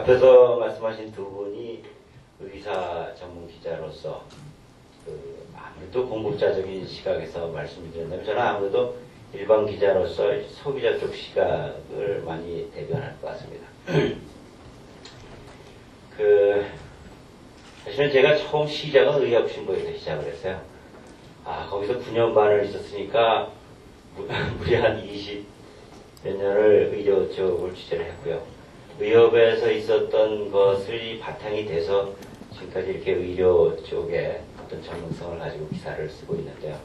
앞에서 말씀하신 두 분이 의사 전문 기자로서 아무래도 공급자적인 시각에서 말씀을 드렸는데, 저는 아무래도 일반 기자로서 소비자 쪽 시각을 많이 대변할 것 같습니다. 사실은 제가 처음 시작은 의학신보에서 시작을 했어요. 거기서 9년 반을 있었으니까 무려 한 20몇 년을 의료 쪽을 취재를 했고요. 의협에서 있었던 것이 바탕이 돼서 지금까지 이렇게 의료 쪽에 어떤 전문성을 가지고 기사를 쓰고 있는데요.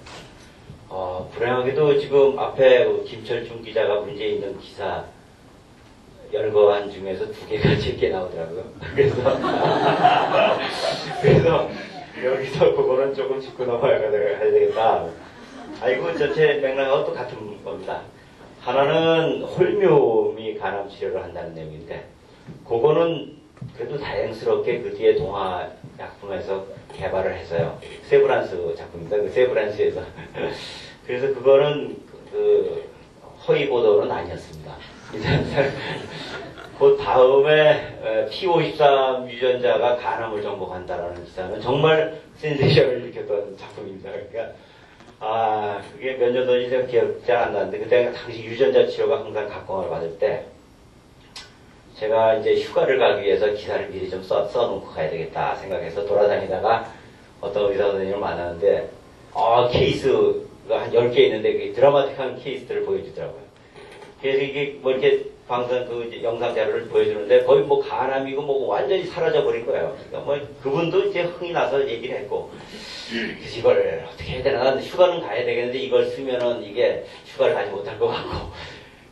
불행하게도 지금 앞에 김철중 기자가 문제 있는 기사 열거한 중에서 2개가 제게 나오더라고요. 그래서 여기서 그거는 조금 짚고 넘어가야 되겠다. 이거 전체 맥락하고 또 같은 겁니다. 하나는 홀묨이 간암 치료를 한다는 내용인데, 그거는 그래도 다행스럽게 그 뒤에 동화약품에서 개발을 해서요. 세브란스 작품입니다. 그 세브란스에서. 그래서 그거는 허위 보도는 아니었습니다. 그 다음에 P53 유전자가 간암을 정복한다라는 기사는 정말 센세이션을 일으켰던 작품입니다. 그러니까 그게 몇 년 전인지 제가 기억 잘 안 나는데, 그때 당시 유전자 치료가 항상 각광을 받을 때, 제가 이제 휴가를 가기 위해서 기사를 미리 좀 써놓고 가야 되겠다 생각해서 돌아다니다가 어떤 의사 선생님을 만났는데, 케이스가 한 10개 있는데, 그 드라마틱한 케이스들을 보여주더라고요. 그래서 이게 뭐 이렇게 방송 영상 자료를 보여주는데, 거의 뭐 간암이고 뭐 완전히 사라져버린 거예요. 그러니까 뭐 그분도 이제 흥이 나서 얘기를 했고, 그래서 이걸 어떻게 해야 되나? 나는 휴가는 가야 되겠는데 이걸 쓰면은 이게 휴가를 가지 못할 것 같고.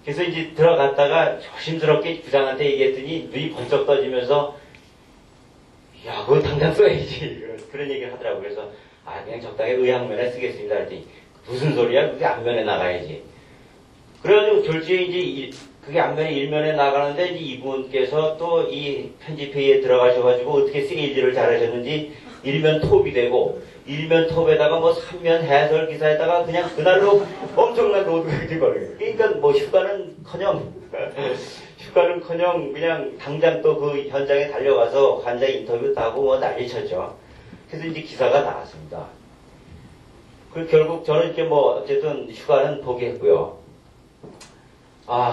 그래서 이제 들어갔다가 조심스럽게 부장한테 얘기했더니 눈이 번쩍 떠지면서, 야, 그거 당장 써야지. 그런 얘기를 하더라고요. 그래서, 그냥 적당히 의학면에 쓰겠습니다. 했더니, 무슨 소리야? 그게 앞면에 나가야지. 그래가지고 결주에 이제 그게 앞면에 일면에 나가는데, 이제 이분께서 또 이 편집회의에 들어가셔가지고 어떻게 세일즈를 잘하셨는지 일면 톱이 되고, 일면 톱에다가 뭐 3면 해설 기사에다가 그냥 그날로 엄청난 로드가 되거든요. 그러니까 뭐 휴가는커녕 그냥 당장 또 그 현장에 달려가서 환자 인터뷰도 하고 뭐 난리쳤죠. 그래서 이제 기사가 나왔습니다. 결국 저는 이렇게 뭐 어쨌든 휴가는 포기했고요.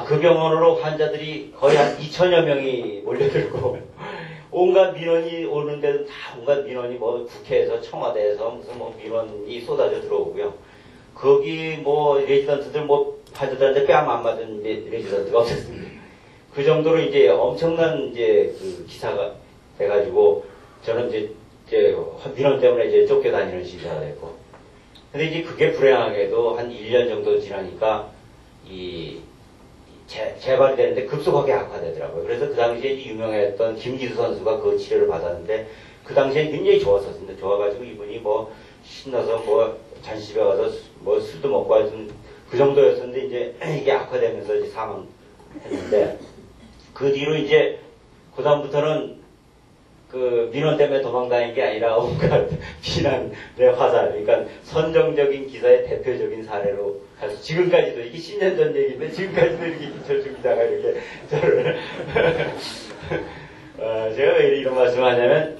그 병원으로 환자들이 거의 한 2천여 명이 몰려들고, 온갖 민원이 오는데도 다 온갖 민원이 뭐 국회에서 청와대에서 무슨 뭐 민원이 쏟아져 들어오고요. 거기 뭐 레지던트들 뭐 환자들한테 뺨 안 맞은 레지던트가 없었습니다. 그 정도로 이제 엄청난 이제 그 기사가 돼가지고, 저는 이제 민원 때문에 이제 쫓겨다니는 시사가 됐고. 근데 이제 그게 불행하게도 한 1년 정도 지나니까 재발이 되는데 급속하게 악화되더라고요. 그래서 그 당시에 유명했던 김기수 선수가 그 치료를 받았는데, 그 당시에 굉장히 좋았었습니다. 좋아가지고 이분이 뭐 신나서 뭐 잔치집에 가서 뭐 술도 먹고 하여튼 그 정도였었는데, 이제 이게 악화되면서 이제 사망했는데, 그 뒤로 이제 그다음부터는 그 민원 때문에 도망다닌 게 아니라 온갖 비난의 화살, 그러니까 선정적인 기사의 대표적인 사례로 가서 지금까지도, 이게 10년 전 얘기인데 지금까지도 이렇게 김철중 기자가 이렇게 저를 제가 왜 이런 말씀을 하냐면,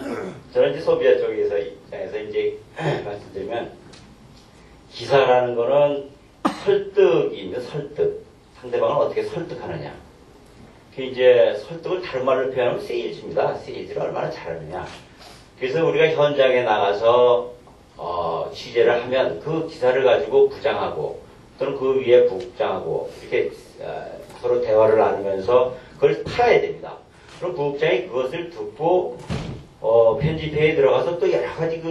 저는 이제 소비자 쪽에서 입장에서 이제 말씀드리면, 기사라는 거는 설득입니다. 설득. 상대방을 어떻게 설득하느냐. 이제 설득을 다른 말로 표현하면 세일즈입니다. 세일즈를 얼마나 잘하느냐. 그래서 우리가 현장에 나가서 취재를 하면 그 기사를 가지고 부장하고 또는 그 위에 부국장하고 이렇게 서로 대화를 나누면서 그걸 팔아야 됩니다. 그럼 부국장이 그것을 듣고 편집회에 들어가서 또 여러 가지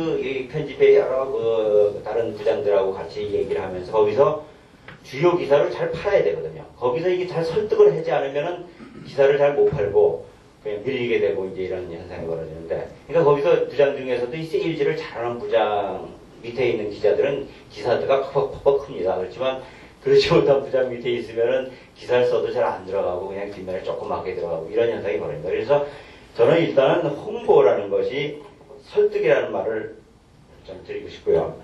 편집회 여러 다른 부장들하고 같이 얘기를 하면서 거기서 주요 기사를 잘 팔아야 되거든요. 거기서 이게 잘 설득을 하지 않으면은 기사를 잘 못 팔고 그냥 밀리게 되고 이제 이런 현상이 벌어지는데, 그러니까 거기서 부장 중에서도 이 세일즈를 잘하는 부장 밑에 있는 기자들은 기사가 퍽퍽 큽니다. 그렇지만 그렇지 못한 부장 밑에 있으면은 기사를 써도 잘 안 들어가고 그냥 뒷면에 조그맣게 들어가고 이런 현상이 벌어집니다. 그래서 저는 일단은 홍보라는 것이 설득이라는 말을 좀 드리고 싶고요.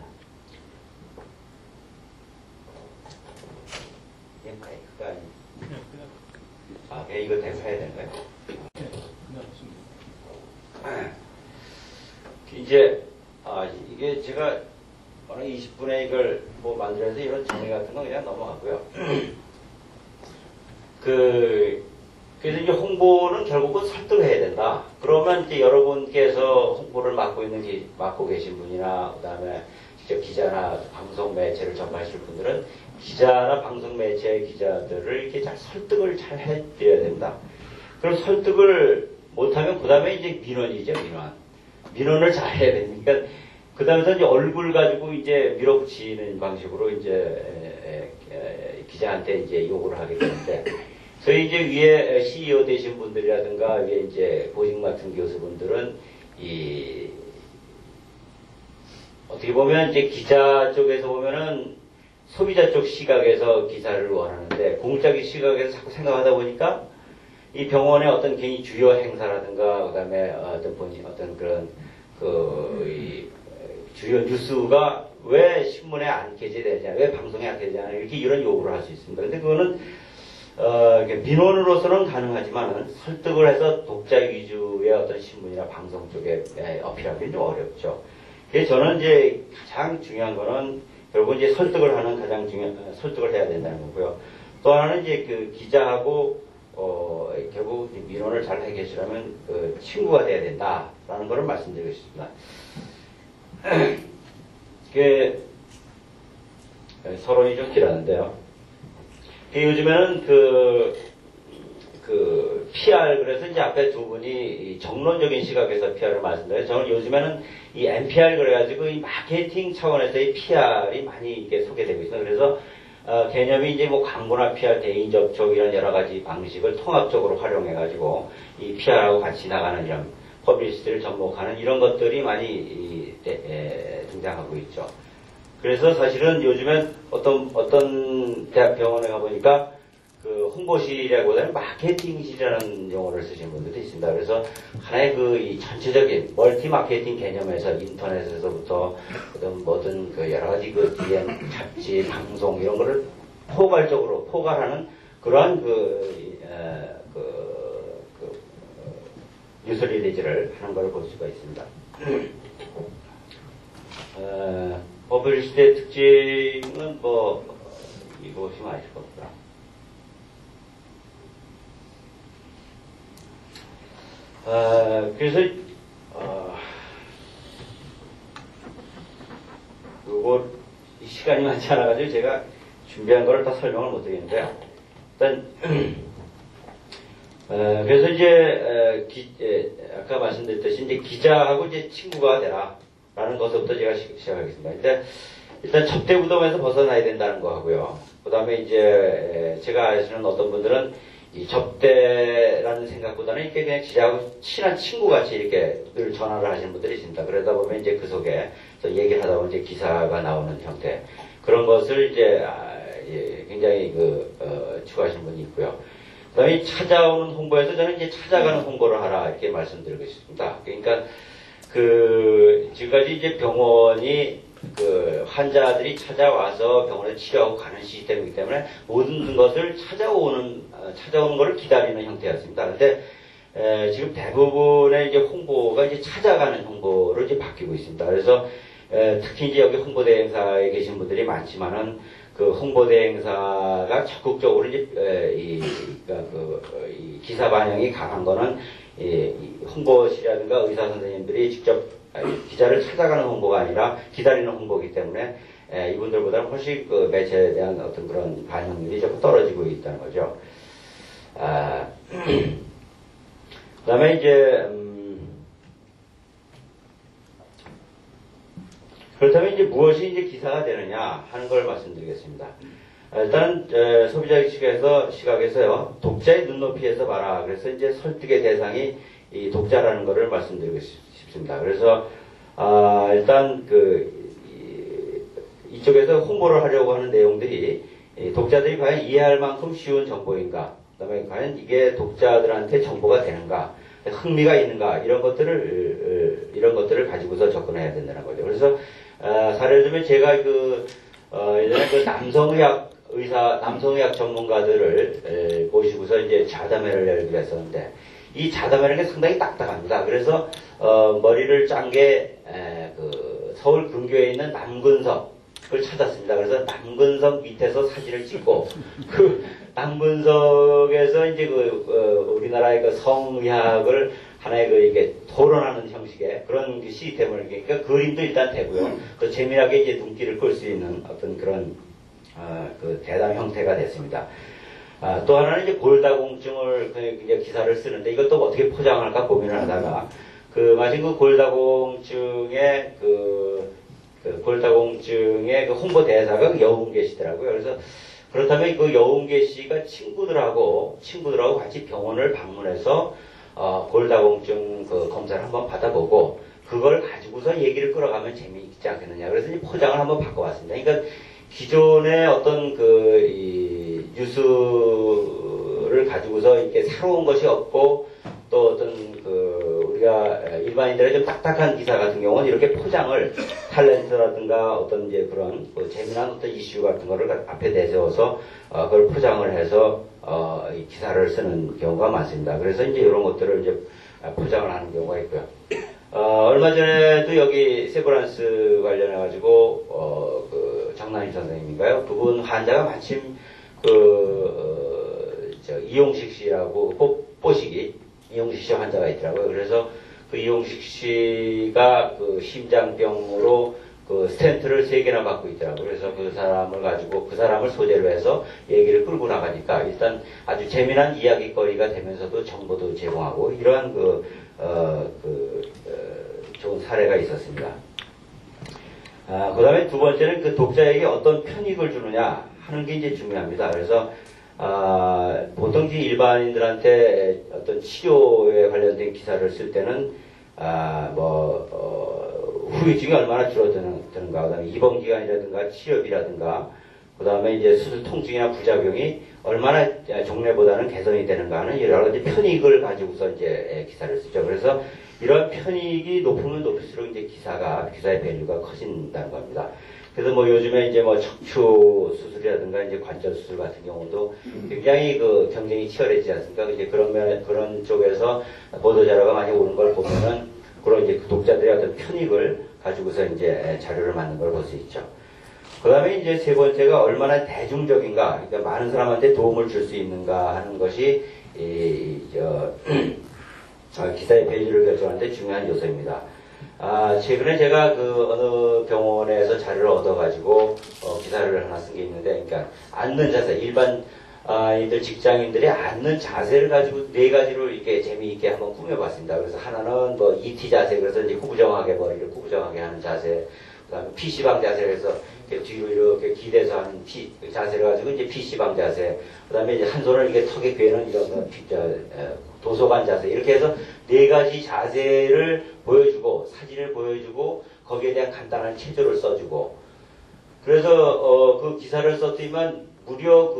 이게 마이크가 아니. 이거 대사해야 되는 거예요? 이제 이게 제가 오늘 20분에 이걸 뭐 만들어서 이런 정리 같은 거 그냥 넘어가고요. 그래서 이제 홍보는 결국은 설득해야 된다. 그러면 이제 여러분께서 홍보를 맡고 계신 분이나 그다음에 직접 기자나 방송 매체를 접하실 분들은 기자나 방송 매체 기자들을 이렇게 잘 설득을 잘 해드려야 된다. 그럼 설득을 못하면 그 다음에 이제 민원이죠, 민원. 민원을 잘 해야 되니까 그 다음에서 이제 얼굴 가지고 이제 밀어붙이는 방식으로 이제 기자한테 이제 요구를 하게 되는데, 저희 이제 위에 CEO 되신 분들이라든가 위에 이제 보직 맡은 교수분들은 어떻게 보면 이제 기자 쪽에서 보면은 소비자 쪽 시각에서 기사를 원하는데, 공적인 시각에서 자꾸 생각하다 보니까 이 병원의 어떤 굉장히 주요 행사라든가 그다음에 어떤 그런 주요 뉴스가 왜 신문에 안 게재되냐, 왜 방송에 안 게재되냐, 이렇게 이런 요구를 할 수 있습니다. 근데 그거는 민원으로서는 가능하지만 설득을 해서 독자 위주의 어떤 신문이나 방송 쪽에 어필하기는 좀 어렵죠. 그래서 저는 이제 가장 중요한 거는 결국 이제 설득을 해야 된다는 거고요. 또 하나는 이제 그 기자하고 결국 민원을 잘 해결하려면 친구가 돼야 된다라는 것을 말씀드리고 싶습니다. 서론이 좀 길었는데요. 요즘에는 PR, 그래서 이제 앞에 두 분이 정론적인 시각에서 PR을 말씀드려요. 저는 요즘에는 이 NPR 그래가지고 이 마케팅 차원에서의 PR이 많이 이게 소개되고 있어요. 그래서 개념이 이제 뭐 광고나 PR, 대인 접촉 이런 여러 가지 방식을 통합적으로 활용해가지고 이 PR하고 같이 나가는 이런 퍼블리시티를 접목하는 이런 것들이 많이 등장하고 있죠. 그래서 사실은 요즘엔 어떤 대학 병원에 가보니까 그 홍보실이라기보다는 마케팅실이라는 용어를 쓰시는 분들도 있습니다. 그래서 하나의 이 전체적인 멀티 마케팅 개념에서 인터넷에서부터 뭐든 여러 가지 DM, 잡지, 방송 이런 거를 포괄적으로 포괄하는 그러한 뉴스 리리즈를 하는 걸 볼 수가 있습니다. 퍼블리시티의 특징은 이거 보시면 아실 겁니다. 그래서 요거 시간이 많지 않아가지고 제가 준비한 거를 다 설명을 못 드리는데요. 일단 그래서 이제 아까 말씀드렸듯이 이제 기자하고 이제 친구가 되라라는 것부터 제가 시작하겠습니다. 일단 접대부동에서 벗어나야 된다는 거 하고요. 그 다음에 이제 제가 아시는 어떤 분들은 이 접대라는 생각보다는 이렇게 그냥 기자하고 친한 친구같이 이렇게 늘 전화를 하시는 분들이 있습니다. 그러다 보면 이제 그 속에 얘기를 하다 보면 이제 기사가 나오는 형태. 그런 것을 이제 굉장히 추구하시는 분이 있고요. 그 다음에 찾아오는 홍보에서 저는 이제 찾아가는 홍보를 하라 이렇게 말씀드리고 싶습니다. 그러니까 지금까지 이제 병원이 환자들이 찾아와서 병원에 치료하고 가는 시스템이기 때문에 모든 것을 찾아오는 것을 기다리는 형태였습니다. 근데 지금 대부분의 이제 홍보가 이제 찾아가는 홍보로 이제 바뀌고 있습니다. 그래서 특히 이제 여기 홍보대행사에 계신 분들이 많지만은 그 홍보대행사가 적극적으로 이제 이 기사 반영이 강한 거는 홍보실이라든가 의사 선생님들이 직접 기자를 찾아가는 홍보가 아니라 기다리는 홍보이기 때문에 이분들보다는 훨씬 매체에 대한 어떤 그런 반영률이 조금 떨어지고 있다는 거죠. 그 다음에 이제 그렇다면 이제 무엇이 이제 기사가 되느냐 하는 걸 말씀드리겠습니다. 일단 소비자 시각에서요, 독자의 눈높이에서 봐라. 그래서 이제 설득의 대상이 이 독자라는 것을 말씀드리고 싶습니다. 그래서 일단 이쪽에서 홍보를 하려고 하는 내용들이 독자들이 과연 이해할 만큼 쉬운 정보인가, 그다음에 과연 이게 독자들한테 정보가 되는가, 흥미가 있는가, 이런 것들을 가지고서 접근해야 된다는 거죠. 그래서 사례를 들면 제가 예전에 남성의학 의사, 남성의학 전문가들을 모시고서 이제 자담회를 열기로 했었는데, 이 자담회라는 게 상당히 딱딱합니다. 그래서, 머리를 짠 게, 서울 근교에 있는 남근석을 찾았습니다. 그래서 남근석 밑에서 사진을 찍고, 그 남근석에서 이제 우리나라의 그 성의학을 하나의 이게 토론하는 형식의 그런 시스템을, 그러니까 그림도 일단 되고요. 또 재미나게 이제 눈길을 끌 수 있는 어떤 그런, 대담 형태가 됐습니다. 또 하나는 이제 골다공증을 이제 기사를 쓰는데 이것도 어떻게 포장할까 고민을 하다가 마침 골다공증의 골다공증의 홍보 대사가 여운계 씨더라고요. 그래서 그렇다면 여운계 씨가 친구들하고 같이 병원을 방문해서 골다공증 검사를 한번 받아보고 그걸 가지고서 얘기를 끌어가면 재미있지 않겠느냐. 그래서 이제 포장을 한번 바꿔봤습니다. 그러니까 기존의 어떤 뉴스를 가지고서 이렇게 새로운 것이 없고 또 어떤 우리가 일반인들의 좀 딱딱한 기사 같은 경우는 이렇게 포장을 탤런트라든가 어떤 이제 그런 재미난 어떤 이슈 같은 거를 앞에 내세워서 그걸 포장을 해서 이 기사를 쓰는 경우가 많습니다. 그래서 이제 이런 것들을 이제 포장을 하는 경우가 있고요. 얼마 전에도 여기 세브란스 관련해가지고, 정남희 선생님인가요? 그분 환자가 마침, 이용식 씨라고, 뽀식이, 이용식 씨 환자가 있더라고요. 그래서 이용식 씨가 심장병으로 스텐트를 3개나 받고 있더라고요. 그래서 그 사람을 소재로 해서 얘기를 끌고 나가니까 일단 아주 재미난 이야기거리가 되면서도 정보도 제공하고 이러한 좋은 사례가 있었습니다. 그 다음에 두 번째는 독자에게 어떤 편익을 주느냐 하는 게 이제 중요합니다. 그래서, 보통 일반인들한테 어떤 치료에 관련된 기사를 쓸 때는, 후유증이 얼마나 줄어드는가, 그 다음에 입원기간이라든가 치료비라든가, 그 다음에 이제 수술 통증이나 부작용이 얼마나 종래보다는 개선이 되는가 하는 여러 가지 편익을 가지고서 이제 기사를 쓰죠. 그래서 이런 편익이 높으면 높을수록 이제 기사의 밸류가 커진다는 겁니다. 그래서 요즘에 이제 척추 수술이라든가 이제 관절 수술 같은 경우도 굉장히 경쟁이 치열해지지 않습니까? 이제 그런 쪽에서 보도자료가 많이 오는 걸 보면은 그런 이제 독자들의 어떤 편익을 가지고서 이제 자료를 만든 걸 볼 수 있죠. 그 다음에 이제 세 번째가 얼마나 대중적인가, 그러니까 많은 사람한테 도움을 줄 수 있는가 하는 것이, 기사의 밸류를 결정하는데 중요한 요소입니다. 최근에 제가 어느 병원에서 자료를 얻어가지고, 기사를 하나 쓴 게 있는데, 그러니까 앉는 자세, 일반인들, 직장인들의 앉는 자세를 가지고 4가지로 이렇게 재미있게 한번 꾸며봤습니다. 그래서 하나는 ET 자세, 그래서 이제 구부정하게 머리를 구부정하게 하는 자세, 그 다음에 PC방 자세를 해서 뒤로 이렇게 기대서 하는 자세를 가지고 이제 PC방 자세, 그 다음에 이제 한 손을 이렇게 턱에 괴는 이런 도서관 자세, 이렇게 해서 4가지 자세를 보여주고, 사진을 보여주고, 거기에 대한 간단한 체조를 써주고, 그래서, 그 기사를 썼더니만 무려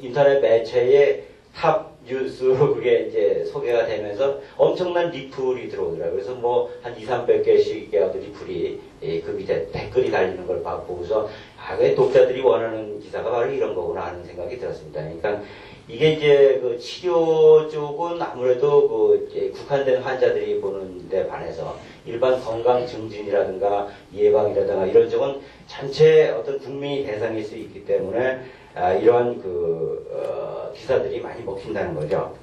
인터넷 매체의 탑 뉴스로 그게 이제 소개가 되면서 엄청난 리플이 들어오더라고요. 그래서 한 200~300개씩의 어떤 리플이 그 밑에 댓글이 달리는 걸 보고서 왜 독자들이 원하는 기사가 바로 이런 거구나 하는 생각이 들었습니다. 그러니까 이게 이제 치료 쪽은 아무래도 이제 국한된 환자들이 보는 데 반해서 일반 건강 증진이라든가 예방이라든가 이런 쪽은 전체 어떤 국민이 대상일 수 있기 때문에 이러한 기사들이 많이 먹힌다는 거죠.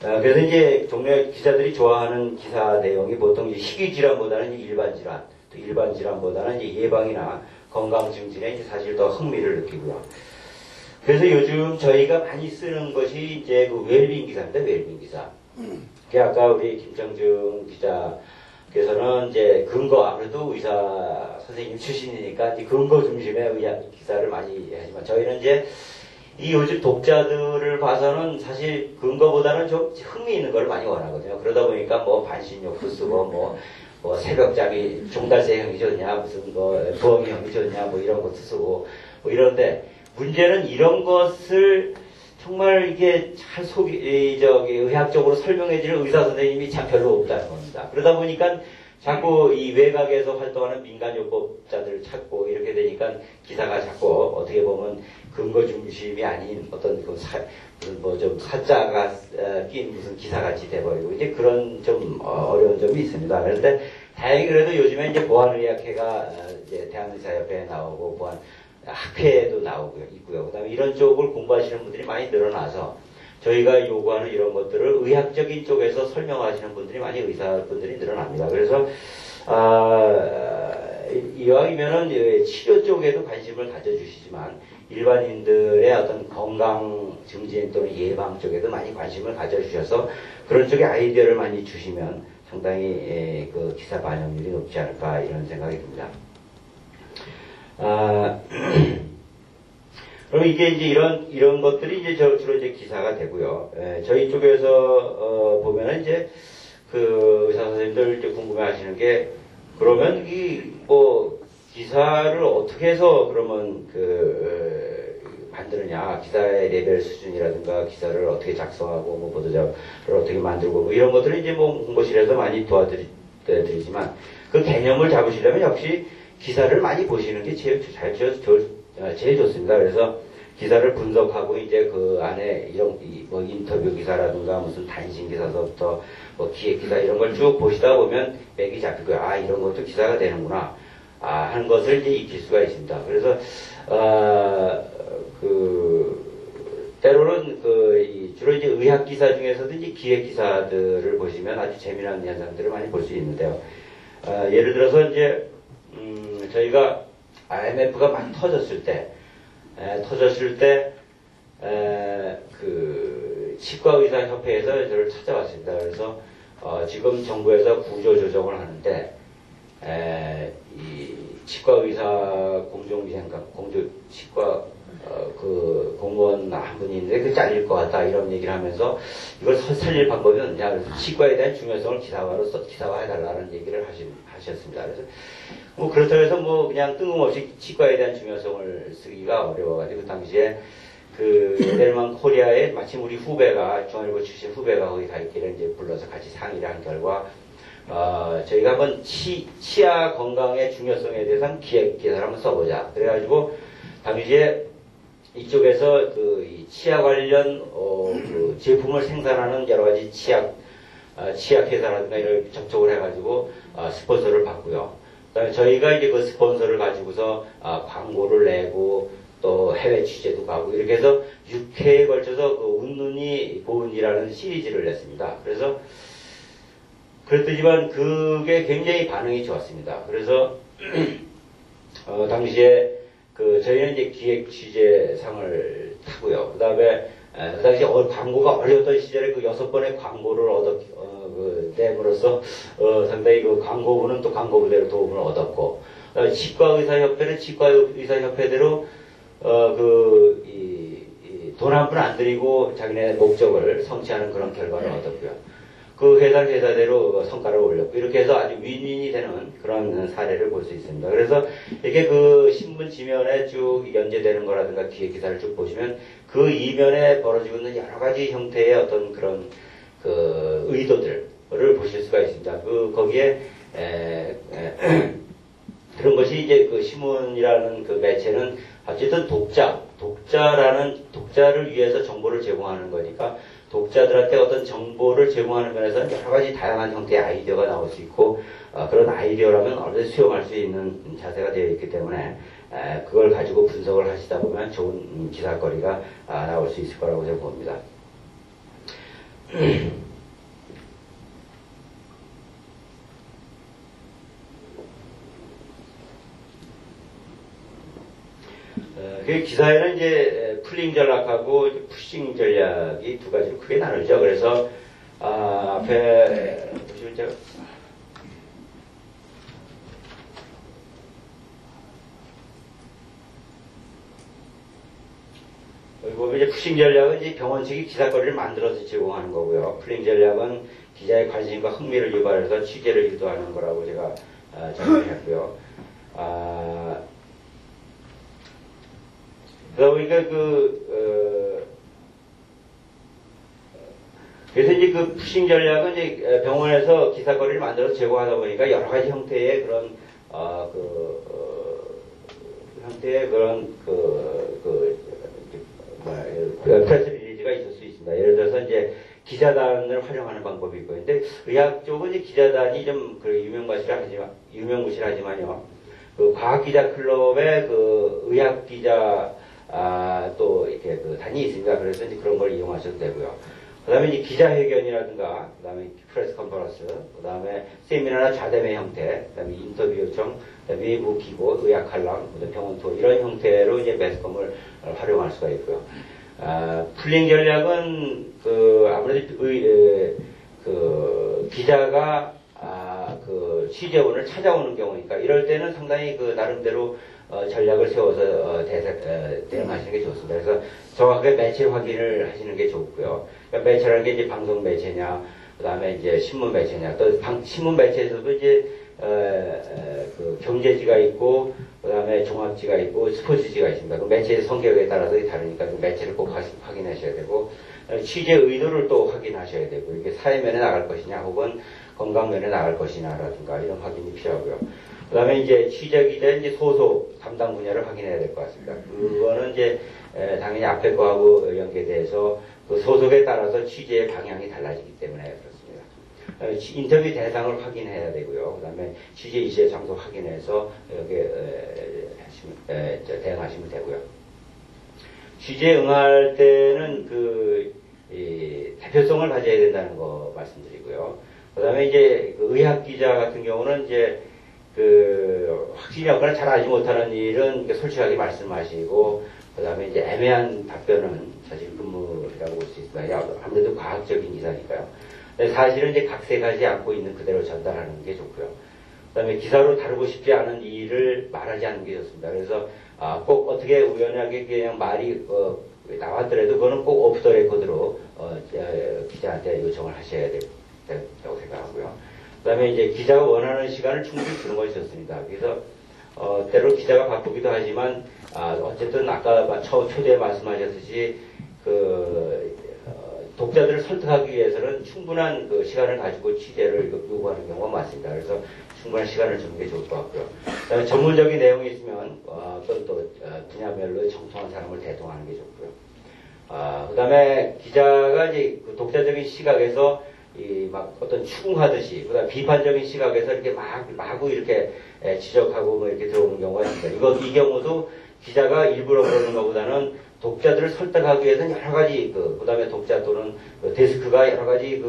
그래서 이제 종래 기자들이 좋아하는 기사 내용이 보통 이제 희귀 질환보다는 일반 질환, 또 일반 질환보다는 이제 예방이나 건강 증진에 이제 사실 더 흥미를 느끼고요. 그래서 요즘 저희가 많이 쓰는 것이 이제 웰빙 기사입니다. 웰빙 기사. 아까 우리 김정중 기자께서는 이제 아무래도 의사 선생님 출신이니까 이제 근거 중심의 기사를 많이 하지만 저희는 이제 요즘 독자들을 봐서는 사실 근거보다는 좀 흥미 있는 걸 많이 원하거든요. 그러다 보니까 반신욕도 쓰고 새벽잠이 종달새형이 좋냐, 무슨 부엉이형이 좋냐, 이런 것도 쓰고 이런데 문제는 이런 것을 정말 이게 잘 의학적으로 설명해주는 의사 선생님이 참 별로 없다는 겁니다. 그러다 보니까 자꾸 이 외곽에서 활동하는 민간요법자들을 찾고 이렇게 되니까 기사가 자꾸 어떻게 보면 근거 중심이 아닌 어떤 그 무슨 뭐 좀 사자가 낀 무슨 기사같이 돼버리고 이제 그런 좀 어려운 점이 있습니다. 그런데 다행히 그래도 요즘에 이제 보안의학회가 이제 대한의사협회에 나오고 보안 학회에도 나오고요, 있고요. 그다음에 이런 쪽을 공부하시는 분들이 많이 늘어나서 저희가 요구하는 이런 것들을 의학적인 쪽에서 설명하시는 분들이 많이 의사분들이 늘어납니다. 그래서 이왕이면은 치료 쪽에도 관심을 가져주시지만 일반인들의 어떤 건강 증진 또는 예방 쪽에도 많이 관심을 가져주셔서 그런 쪽에 아이디어를 많이 주시면 상당히 그 기사 반영률이 높지 않을까 이런 생각이 듭니다. 그럼 이게 이제 이런 것들이 이제 주로 이제 기사가 되고요. 저희 쪽에서 보면은 이제 그 의사 선생님들 이제 궁금해 하시는 게 그러면 뭐 기사를 어떻게 해서 그러면 만드느냐, 기사의 레벨 수준이라든가 기사를 어떻게 작성하고 뭐 보도자를 어떻게 만들고 뭐 이런 것들을 이제 뭐 홍보실에서 많이 도와드리지만 그 개념을 잡으시려면 역시 기사를 많이 보시는 게 제일 좋습니다. 그래서 기사를 분석하고 이제 그 안에 뭐 인터뷰 기사라든가 무슨 단신 기사서부터 뭐 기획 기사 이런 걸 쭉 보시다 보면 맥이 잡히고요. 이런 것도 기사가 되는구나. 하는 것을 이제 익힐 수가 있습니다. 그래서 때로는 주로 이제 의학 기사 중에서도 이제 기획 기사들을 보시면 아주 재미난 현상들을 많이 볼 수 있는데요. 예를 들어서 이제 저희가 IMF가 막 터졌을 때 치과의사협회에서 저를 찾아왔습니다. 그래서 지금 정부에서 구조조정을 하는데 이 치과의사 치과 공무원 한 분이 있는데 잘릴 것 같다 이런 얘기를 하면서 이걸 살릴 방법이 없냐 그래서 치과에 대한 중요성을 기사화해달라는 얘기를 하셨습니다. 그래서 뭐 그렇다고 해서 뭐 그냥 뜬금없이 치과에 대한 중요성을 쓰기가 어려워가지고 그 당시에 델만 코리아에 마침 우리 후배가 중앙일보 출신 후배가 거기 가 있기를 이제 불러서 같이 상의를 한 결과 저희가 한번 치아 건강의 중요성에 대해서 기획 기사를 한번 써보자. 그래가지고 당시에 이쪽에서 이 치아 관련 제품을 생산하는 여러 가지 치약 회사라든가 이런 접촉을 해가지고 스폰서를 받고요. 그다음에 저희가 이제 그 스폰서를 가지고서 광고를 내고 또 해외 취재도 가고 이렇게 해서 6회에 걸쳐서 운눈이 보은이라는 시리즈를 냈습니다. 그래서 그랬더니만 그게 굉장히 반응이 좋았습니다. 그래서 당시에 저희는 이제 기획 취재상을 타고요. 그 다음에 그 당시 광고가 어려웠던 시절에 6번의 광고를 내므로써 상당히 광고부는 또 광고부대로 도움을 얻었고 치과의사협회는 치과의사협회대로 돈 한 푼 안 들이고 자기네 목적을 성취하는 그런 결과를 얻었고요. 그 회사대로 성과를 올렸고 이렇게 해서 아주 윈윈이 되는 그런 사례를 볼 수 있습니다. 그래서 이게 신문 지면에 쭉 연재되는 거라든가 기획기사를 쭉 보시면 그 이면에 벌어지고 있는 여러 가지 형태의 어떤 그런 의도들을 보실 수가 있습니다. 거기에 그런 것이 이제 신문이라는 매체는 어쨌든 독자를 위해서 정보를 제공하는 거니까 독자들한테 어떤 정보를 제공하는 면에서는 여러 가지 다양한 형태의 아이디어가 나올 수 있고 그런 아이디어라면 얼마든지 수용할 수 있는 자세가 되어 있기 때문에 그걸 가지고 분석을 하시다 보면 좋은 기사거리가 나올 수 있을 거라고 저는 봅니다. 기사에는 이제 풀링 전략하고 푸싱 전략이 두 가지로 크게 나누죠. 그래서 앞에 보시면 제가 여기 보면 이제 푸싱 전략은 이제 병원 측이 기사거리를 만들어서 제공하는 거고요. 풀링 전략은 기자의 관심과 흥미를 유발해서 취재를 유도하는 거라고 제가 정리했고요. 그러다 보니까 그래서 이제 그 푸싱 전략은 이제 병원에서 기사거리를 만들어서 제공하다 보니까 여러 가지 형태의 그런, 형태의 그런, 프레스 리리즈가 있을 수 있습니다. 예를 들어서 이제 기자단을 활용하는 방법이 있고, 근데 의학 쪽은 이제 기자단이 좀 유명무실하지만요. 그 과학기자 클럽의 그 의학기자, 또 이렇게 그 단이 있습니다. 그래서 이제 그런 걸 이용하셔도 되고요. 그 다음에 이제 기자회견이라든가, 그 다음에 프레스 컨퍼런스, 그 다음에 세미나나 자대매 형태, 그 다음에 인터뷰 요청, 그 다음에 외부 기고, 의학 칼럼, 그 다음에 병원 투어, 이런 형태로 이제 매스컴을 활용할 수가 있고요. 풀링 전략은, 아무래도 기자가, 취재원을 찾아오는 경우니까, 이럴 때는 상당히 나름대로, 전략을 세워서 대응하시는 게 좋습니다. 그래서 정확하게 매체 확인을 하시는 게 좋고요. 그러니까 매체라는 게 이제 방송 매체냐, 그 다음에 이제 신문 매체냐, 또 신문 매체에서도 이제 경제지가 있고, 그 다음에 종합지가 있고, 스포츠지가 있습니다. 그 매체의 성격에 따라서 다르니까 그 매체를 꼭 확인하셔야 되고, 취재 의도를 또 확인하셔야 되고, 이게 사회면에 나갈 것이냐, 혹은 건강면에 나갈 것이냐라든가 이런 확인이 필요하고요. 그 다음에 이제 취재 기자의 이제 소속 담당 분야를 확인해야 될 것 같습니다. 그거는 이제 당연히 앞에 거하고 연계돼서 그 소속에 따라서 취재의 방향이 달라지기 때문에 그렇습니다. 인터뷰 대상을 확인해야 되고요. 그 다음에 취재 이시의 장소 확인해서 여기에 대응하시면 되고요. 취재에 응할 때는 대표성을 가져야 된다는 거 말씀드리고요. 그 다음에 이제 의학 기자 같은 경우는 이제 확실히 여건을 잘 알지 못하는 일은 솔직하게 말씀하시고, 그 다음에 이제 애매한 답변은 사실 근무라고 볼 수 있습니다. 아무래도 과학적인 기사니까요. 사실은 이제 각색하지 않고 있는 그대로 전달하는 게 좋고요. 그 다음에 기사로 다루고 싶지 않은 일을 말하지 않는 게 좋습니다. 그래서, 꼭 어떻게 우연하게 그냥 말이, 나왔더라도 그거는 꼭 오프 더 레코드로, 기자한테 요청을 하셔야 된다고 생각하고요. 그 다음에 이제 기자가 원하는 시간을 충분히 주는 것이 좋습니다. 그래서, 때로 기자가 바쁘기도 하지만, 어쨌든 아까 초대에 말씀하셨듯이, 독자들을 설득하기 위해서는 충분한 시간을 가지고 취재를 요구하는 경우가 많습니다. 그래서 충분한 시간을 주는 게 좋을 것 같고요. 그 다음에 전문적인 내용이 있으면, 어떤 분야별로 정통한 사람을 대동하는 게 좋고요. 그 다음에 기자가 이제 독자적인 시각에서 어떤 추궁하듯이, 그다음 비판적인 시각에서 이렇게 마구 이렇게 지적하고 뭐 이렇게 들어오는 경우가 있습니다. 이 경우도 기자가 일부러 그러는 것보다는 독자들을 설득하기 위해서는 여러 가지, 그 다음에 독자 또는 데스크가 여러 가지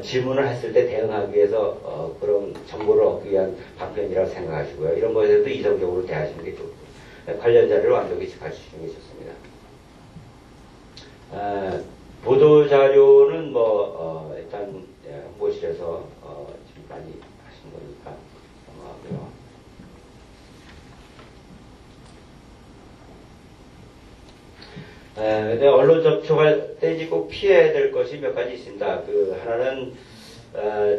질문을 했을 때 대응하기 위해서, 그런 정보를 얻기 위한 방편이라고 생각하시고요. 이런 것에 대해서도 이성적으로 대하시는 게 좋고, 관련 자료를 완벽히 갖추시는 게 좋습니다. 보도자료는 일단, 홍보실에서, 지금 많이 하신 거니까, 넘어가고요. 근데 언론 접촉할 때 이제 꼭 피해야 될 것이 몇 가지 있습니다. 하나는,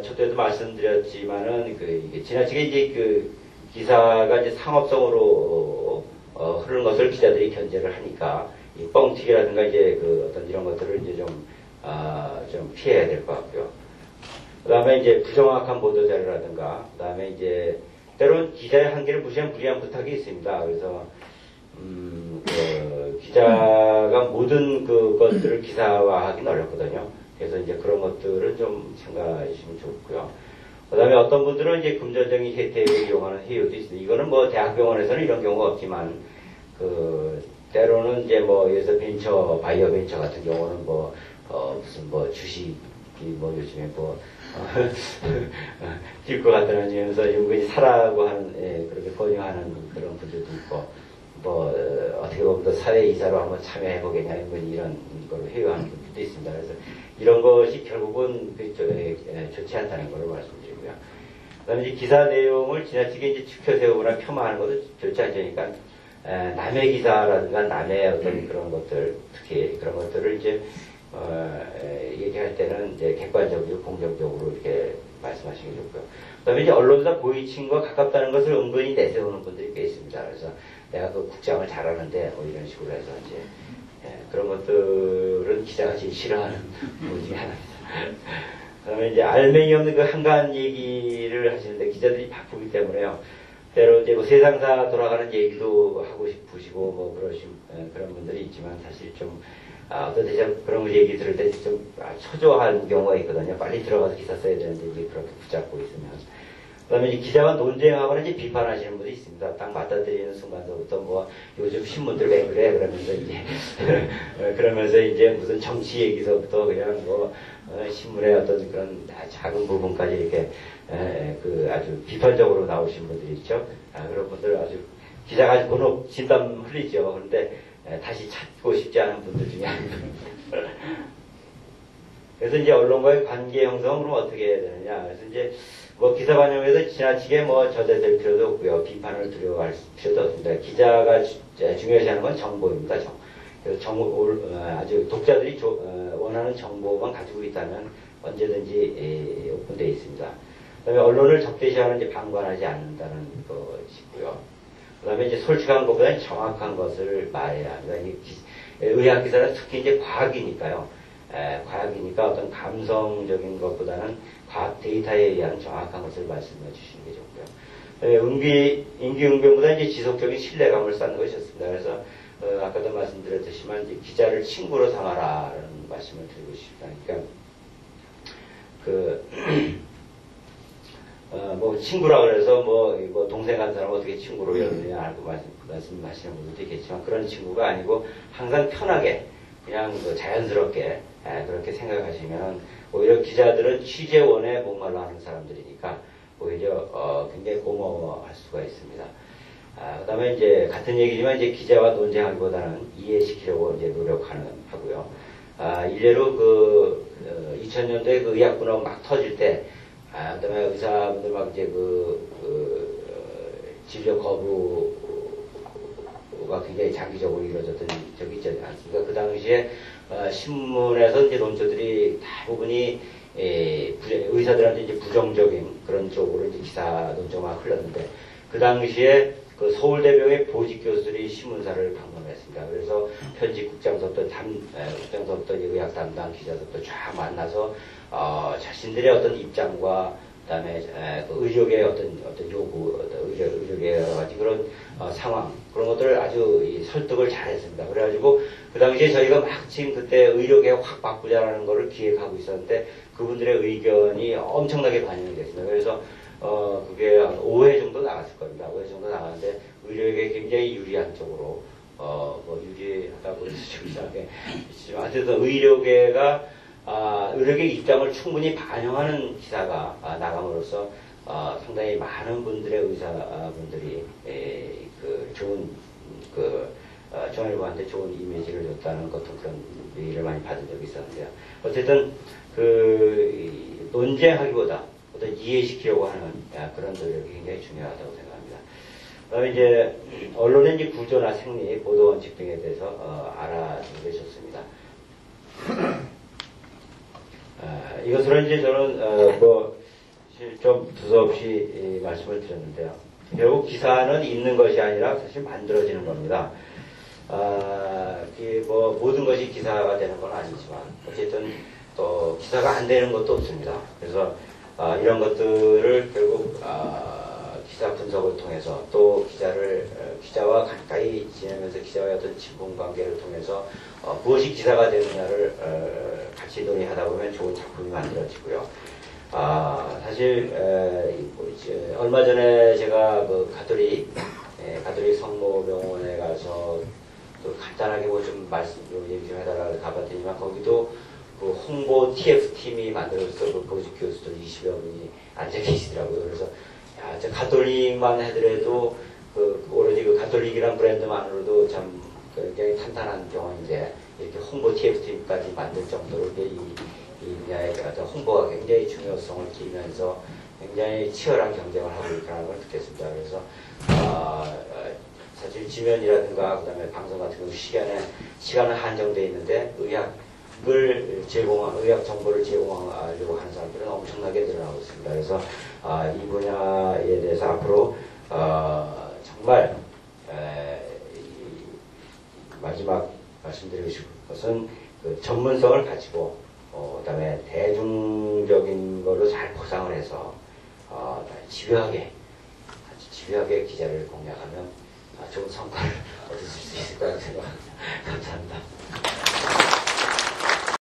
저때도 말씀드렸지만은, 이게 지나치게 이제 기사가 이제 상업성으로, 흐르는 것을 기자들이 견제를 하니까, 이 뻥튀기라든가 이제 어떤 이런 것들을 이제 좀 피해야 될 것 같고요. 그 다음에 이제 부정확한 보도자료라든가, 그 다음에 이제 때론 기자의 한계를 무시한 불리한 부탁이 있습니다. 그래서, 기자가 모든 그것들을 기사화하기는 어렵거든요. 그래서 이제 그런 것들은 좀 생각하시면 좋고요. 그 다음에 어떤 분들은 이제 금전적인 혜택을 이용하는 회유도 있습니다. 이거는 뭐 대학병원에서는 이런 경우가 없지만, 때로는 이제 예를 들어 바이오 벤처 같은 경우는 무슨 주식이 요즘에 뛸 것 같다면서 은근히 사라고 하는, 그렇게 권유하는 그런 분들도 있고, 어떻게 보면 또 사회이사로 한번 참여해보겠냐, 이런 걸 회유하는 분들도 있습니다. 그래서 이런 것이 결국은 좋지 않다는 걸 말씀드리고요. 그 다음에 이제 기사 내용을 지나치게 이제 추켜 세우거나 폄하하는 것도 좋지 않으니까, 남의 기사라든가 남의 어떤 그런 것들, 특히 그런 것들을 이제, 얘기할 때는 이제 객관적이고 공정적으로 이렇게 말씀하시는 게 좋고요. 그 다음에 이제 언론사 고위층과 가깝다는 것을 은근히 내세우는 분들이 꽤 있습니다. 그래서 내가 국장을 잘하는데, 이런 식으로 해서 이제, 그런 것들은 기자가 제일 싫어하는 부분 중에 하나입니다. 그다음에 이제 알맹이 없는 그 한가한 얘기를 하시는데 기자들이 바쁘기 때문에요. 때로 이제 뭐 세상사 돌아가는 얘기도 하고 싶으시고 뭐 그런 분들이 있지만 사실 좀 어떤 대장 그런 얘기 들을 때 좀 초조한 경우가 있거든요. 빨리 들어가서 기사 써야 되는데 이제 그렇게 붙잡고 있으면. 그다음에 이제 기자와 논쟁하거나 이제 비판하시는 분도 있습니다. 딱 맞닥뜨리는 순간서부터 뭐 요즘 신문들 왜 그래 그러면서 이제 그러면서 이제 무슨 정치 얘기서부터 그냥 뭐 신문의 어떤 그런 작은 부분까지 이렇게 그 아주 비판적으로 나오신 분들이 있죠. 그런 분들 아주 기자가 아주 번호 진땀 흘리죠. 그런데 다시 찾고 싶지 않은 분들 중에 한 분입니다. 그래서 이제 언론과의 관계 형성은 그럼 어떻게 해야 되느냐. 그래서 이제 뭐 기사 반영에서 지나치게 뭐 저자될 필요도 없고요. 비판을 두려워할 필요도 없습니다. 기자가 중요시하는 건 정보입니다. 그래서 아주 독자들이 원하는 정보만 가지고 있다면 언제든지 오픈되어 있습니다. 그다음에 언론을 적대시하는 이제 방관하지 않는다는 것이고요. 그다음에 이제 솔직한 것보다는 정확한 것을 말해야 합니다. 의학 기사는 특히 이제 과학이니까요. 과학이니까 어떤 감성적인 것보다는 과학 데이터에 의한 정확한 것을 말씀해 주시는 게 좋고요. 임기응변보다 이제 지속적인 신뢰감을 쌓는 것이 좋습니다. 그래서 아까도 말씀드렸듯이만 이제 기자를 친구로 삼아라라는 말씀을 드리고 싶다. 그러니까 뭐 친구라 그래서 뭐 동생 한 사람 어떻게 친구로 여기냐 알고 말씀하시는 분들도 있겠지만 그런 친구가 아니고 항상 편하게 그냥 자연스럽게 그렇게 생각하시면 오히려 기자들은 취재원에 목말라 하는 사람들이니까 오히려 굉장히 고마워할 수가 있습니다. 그 다음에 이제 같은 얘기지만 이제 기자와 논쟁하기보다는 이해시키려고 이제 하고요. 일례로 2000년도에 그 의학분업 막 터질 때, 그 다음에 의사분들 막 이제 진료 거부가 굉장히 장기적으로 이루어졌던 적이 있지 않습니까? 그 당시에 신문에서 이제 논조들이 대부분이 의사들한테 이제 부정적인 그런 쪽으로 이제 기사 논조가 흘렀는데 그 당시에 그 서울대병의 보직 교수들이 신문사를 방문했습니다. 그래서 편집국장서부터 의학 담당 기자들부터 쫙 만나서 자신들의 어떤 입장과 그다음에 그 의료계의 어떤 요구, 의료계의 여러 가지 그런 상황 그런 것들을 아주 설득을 잘했습니다. 그래가지고 그 당시에 저희가 마침 그때 의료계 확 바꾸자라는 것을 기획하고 있었는데 그분들의 의견이 엄청나게 반영이 됐습니다. 그래서 그게 한 5회 정도 나갔을 겁니다. 5회 정도 나갔는데 의료계에 굉장히 유리한 쪽으로 뭐 유리하다고 해서 좀 이상하게 하여튼 의료계 입장을 충분히 반영하는 기사가 나감으로써 상당히 많은 분들의 의사분들이 좋은 중앙일보한테 좋은 이미지를 줬다는 것도 그런 얘기를 많이 받은 적이 있었는데요. 어쨌든 논쟁하기보다 어떤 이해시키려고 하는 그런 노력이 굉장히 중요하다고 생각합니다. 그다음에 이제 언론의 이제 구조나 생리, 보도 원칙 등에 대해서 알아주는 게 좋습니다. 이것으로 이제 저는 좀 두서없이 말씀을 드렸는데요. 결국 기사는 있는 것이 아니라 사실 만들어지는 겁니다. 모든 것이 기사가 되는 건 아니지만 어쨌든 또 기사가 안 되는 것도 없습니다. 그래서 이런 것들을 결국 기사 분석을 통해서 또 기자와 가까이 지내면서 기자와의 어떤 친분 관계를 통해서 무엇이 기사가 되느냐를 같이 논의하다 보면 좋은 작품이 만들어지고요. 사실 얼마 전에 제가 그 가톨릭 성모병원에 가서 간단하게 좀 얘기 좀 해달라고 가봤더니만 거기도 그 홍보 TF팀이 만들어서 그 보직 교수들 20여 분이 앉아 계시더라고요. 그래서 저 가톨릭만 해더라도 오로지 그 가톨릭이란 브랜드만으로도 참 굉장히 탄탄한 병원인데 이렇게 홍보 TF팀까지 만들 정도로 이 분야의 홍보가 굉장히 중요성을 띠면서 굉장히 치열한 경쟁을 하고 있다는 걸 듣겠습니다. 그래서 사실 지면이라든가 그다음에 방송 같은 경우 시간은 한정되어 있는데 의학 정보를 제공하려고 하는 사람들은 엄청나게 늘어나고 있습니다. 그래서 이 분야에 대해서 앞으로 정말 마지막 말씀드리고 싶은 것은 그 전문성을 가지고 그다음에 대중적인 걸로 잘 포장을 해서 집요하게 아주 집요하게 기자를 공략하면 좋은 성과를 얻으실 수 있을 거라고 생각합니다. 감사합니다.